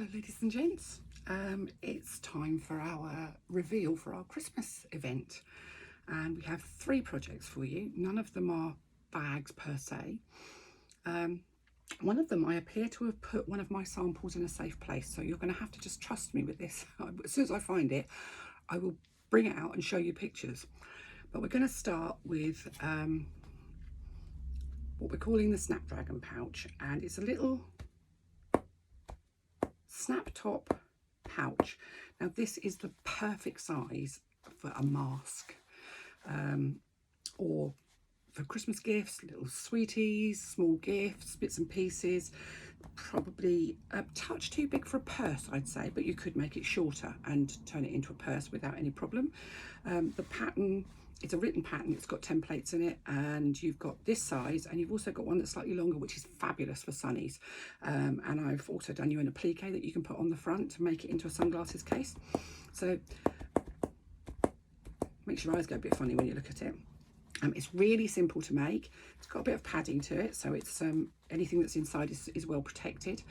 Hello ladies and gents, it's time for our reveal for our Christmas event, and we have 3 projects for you. None of them are bags per se. One of them I appear to have put one of my samples in a safe place, so you're going to have to just trust me with this. As soon as I find it, I will bring it out and show you pictures. But we're going to start with what we're calling the Snapdragon Pouch, and it's a little snap top pouch. Now this is the perfect size for a mask or for Christmas gifts, little sweeties, small gifts, bits and pieces. Probably a touch too big for a purse, I'd say, but you could make it shorter and turn it into a purse without any problem. The pattern, it's a written pattern, it's got templates in it, and you've got this size, and you've also got one that's slightly longer, which is fabulous for sunnies. And I've also done you an applique that you can put on the front to make it into a sunglasses case. So makes your eyes go a bit funny when you look at it. It's really simple to make. It's got a bit of padding to it, so it's anything that's inside is well protected.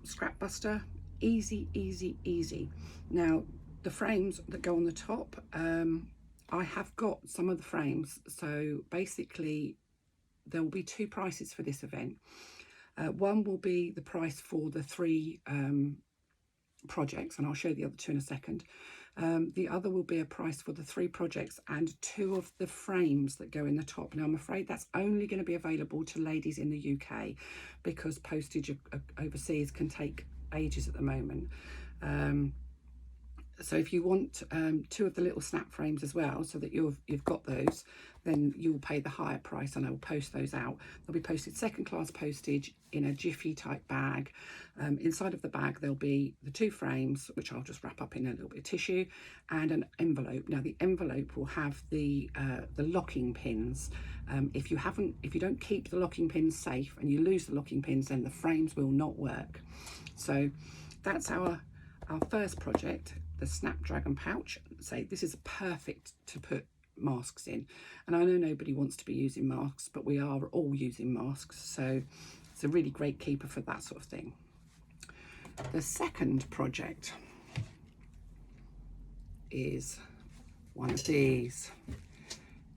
Scrap buster, easy, easy, easy. Now the frames that go on the top, I have got some of the frames, so basically there will be 2 prices for this event. One will be the price for the 3 projects, and I'll show the other 2 in a second. The other will be a price for the 3 projects and 2 of the frames that go in the top. Now I'm afraid that's only going to be available to ladies in the UK, because postage overseas can take ages at the moment. So if you want 2 of the little snap frames as well, so that you've got those, then you'll pay the higher price, and I will post those out. They'll be posted 2nd class postage in a jiffy type bag. Inside of the bag there'll be the 2 frames, which I'll just wrap up in a little bit of tissue, and an envelope. Now the envelope will have the locking pins. If you don't keep the locking pins safe and you lose the locking pins, then the frames will not work. So that's our first project, the Snapdragon Pouch. Say this is perfect to put masks in, and I know nobody wants to be using masks, but we are all using masks, so it's a really great keeper for that sort of thing. The second project is one of these.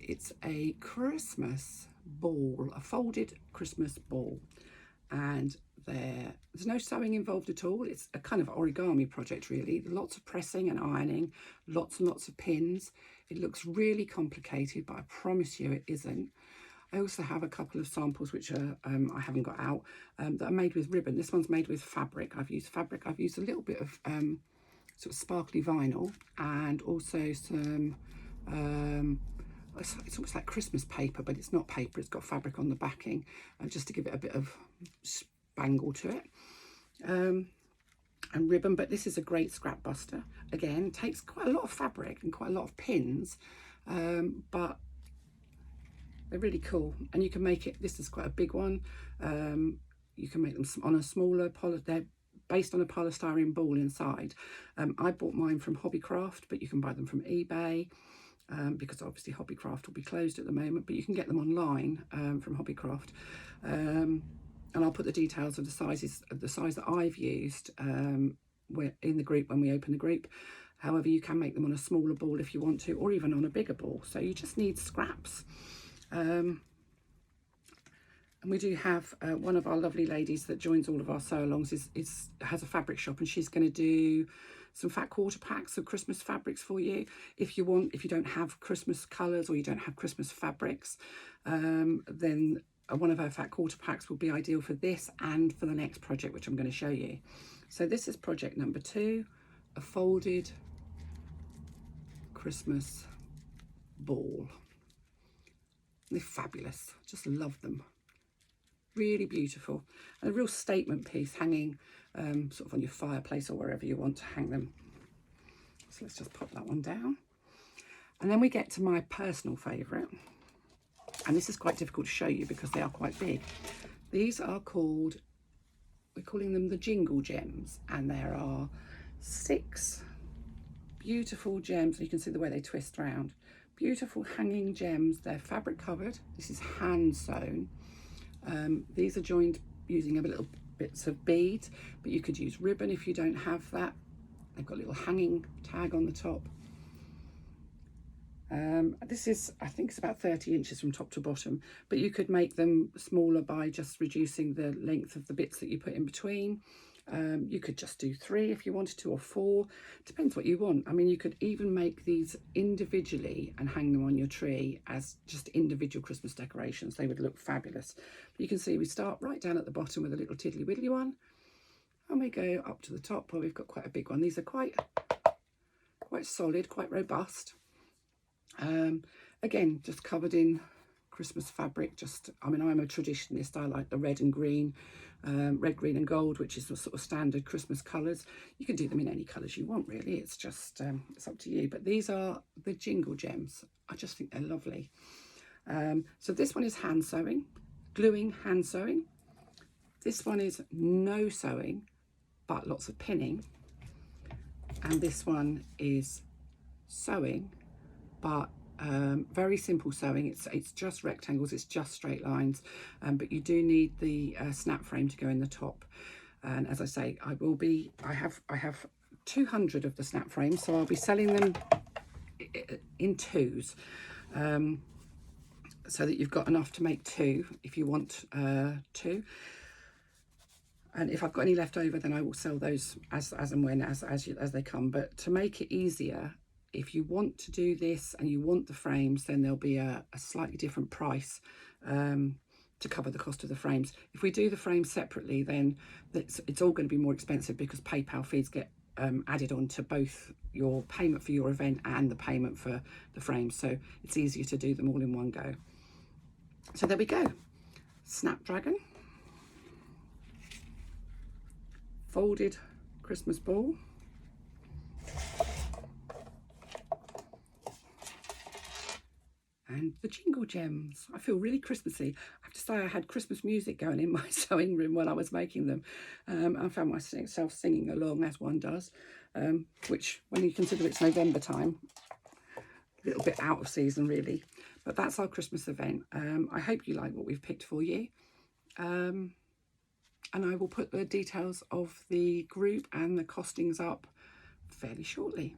It's a Christmas ball, a folded Christmas ball, and there's no sewing involved at all. It's a kind of origami project really. Lots of pressing and ironing, lots and lots of pins. It looks really complicated, but I promise you it isn't. I also have a couple of samples which are I haven't got out, that are made with ribbon. This one's made with fabric. I've used fabric. I've used a little bit of sort of sparkly vinyl, and also some it's almost like Christmas paper, but it's not paper, it's got fabric on the backing, just to give it a bit of spangle to it, and ribbon. But this is a great scrap buster. Again, takes quite a lot of fabric and quite a lot of pins, but they're really cool, and you can make it, this is quite a big one, you can make them on a smaller they're based on a polystyrene ball inside. I bought mine from Hobbycraft, but you can buy them from eBay, because obviously Hobbycraft will be closed at the moment, but you can get them online from Hobbycraft. And I'll put the details of the size that I've used in the group when we open the group. However, you can make them on a smaller ball if you want to, or even on a bigger ball. So you just need scraps. And we do have one of our lovely ladies that joins all of our sew-alongs has a fabric shop, and she's going to do some fat quarter packs of Christmas fabrics for you. If you don't have Christmas colours, or you don't have Christmas fabrics, then one of our fat quarter packs will be ideal for this and for the next project, which I'm going to show you. So this is project number 2, a folded Christmas ball. They're fabulous, just love them. Really beautiful, and a real statement piece, hanging sort of on your fireplace or wherever you want to hang them. So let's just pop that one down, and then we get to my personal favourite, and this is quite difficult to show you because they are quite big. These are called, we're calling them the Jingle Gems, and there are 6 beautiful gems. You can see the way they twist round. Beautiful hanging gems. They're fabric covered. This is hand sewn. These are joined using a little bits of beads, but you could use ribbon if you don't have that. They've got a little hanging tag on the top. This is, I think it's about 30 inches from top to bottom, but you could make them smaller by just reducing the length of the bits that you put in between. You could just do 3 if you wanted to, or 4, depends what you want. I mean, you could even make these individually and hang them on your tree as just individual Christmas decorations. They would look fabulous. But you can see we start right down at the bottom with a little tiddly widdly one, and we go up to the top where we've got quite a big one. These are quite solid, quite robust. Again, just covered in Christmas fabric. I mean, I'm a traditionalist. I like the red and green, red, green and gold, which is the sort of standard Christmas colours. You can do them in any colours you want, really. It's just, it's up to you. But these are the Jingle Gems. I just think they're lovely. So this one is hand sewing, gluing, hand sewing. This one is no sewing, but lots of pinning. And this one is sewing, but very simple sewing. It's just rectangles, it's just straight lines, but you do need the snap frame to go in the top. And as I say, I have 200 of the snap frames, so I'll be selling them in 2s, so that you've got enough to make 2 if you want 2. And if I've got any left over, then I will sell those as and when as they come. But to make it easier, if you want to do this and you want the frames, then there'll be a slightly different price to cover the cost of the frames. If we do the frames separately, then it's all going to be more expensive, because PayPal fees get added on to both your payment for your event and the payment for the frames. So it's easier to do them all in one go. So there we go. Snapdragon, folded Christmas ball, and the Jingle Gems. I feel really Christmassy. I have to say, I had Christmas music going in my sewing room while I was making them. I found myself singing along, as one does, which, when you consider it's November time, a little bit out of season really. But that's our Christmas event. I hope you like what we've picked for you. And I will put the details of the group and the costings up fairly shortly.